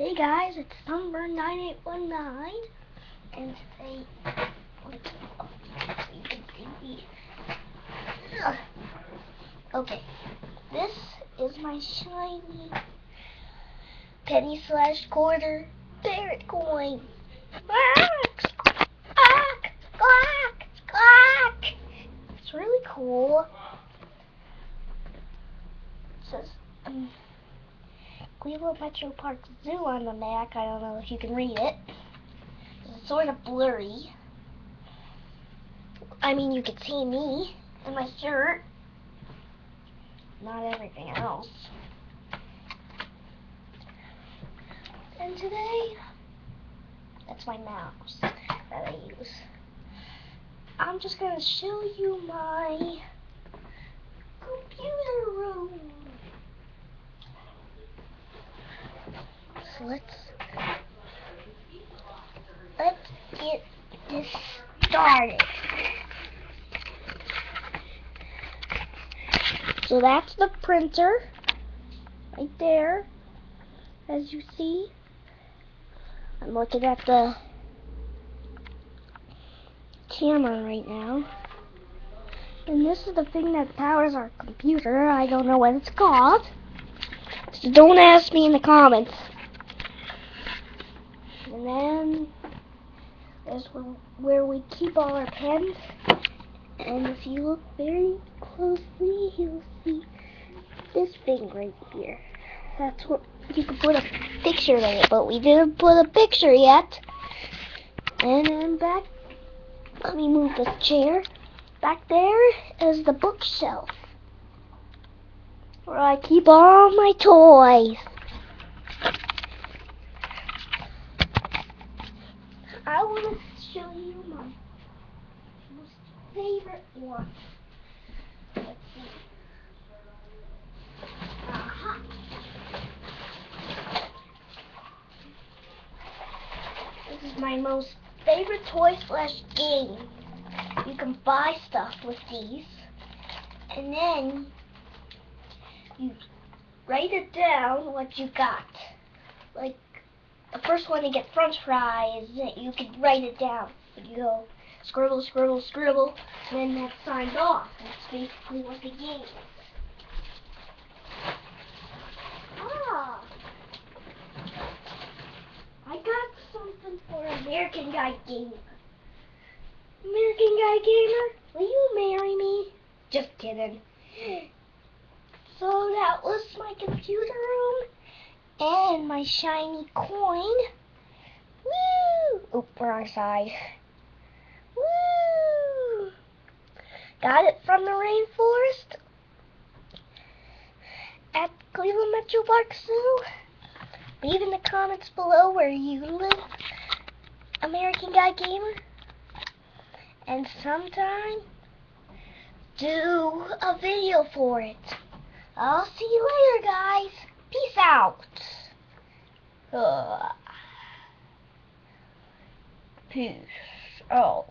Hey guys, it's number 9819, and today, you can see me. Okay, this is my shiny penny/quarter Parrot coin. Quack, quack, quack, quack. It's really cool. It says, Cleveland Metroparks Zoo on the back. I don't know if you can read it. It's sort of blurry. I mean, you can see me and my shirt. Not everything else. And today, that's my mouse that I use. I'm just going to show you my computer room. So let's get this started. So that's the printer right there, as you see. I'm looking at the camera right now. And this is the thing that powers our computer. I don't know what it's called, so don't ask me in the comments. And then there's where we keep all our pens. And if you look very closely, you'll see this thing right here. That's what you can put a picture in it, but we didn't put a picture yet. And then back, let me move the chair. Back there is the bookshelf, where I keep all my toys. I want to show you my most favorite one. Let's see. Aha. This is my most favorite toy/game. You can buy stuff with these, and then you write it down what you got. Like the first one to get French fries, you can write it down. You go scribble, scribble, scribble, and then that's signed off. That's basically what the game is. I got something for American Guy Gamer. American Guy Gamer, will you marry me? Just kidding. So that was my computer room and my shiny coin. Woo! Oh, wrong side. Woo! Got it from the rainforest at Cleveland Metroparks Zoo. Leave in the comments below where you live, American Guy Gamer. And sometime, do a video for it. I'll see you later, guys. Peace out. Peace out.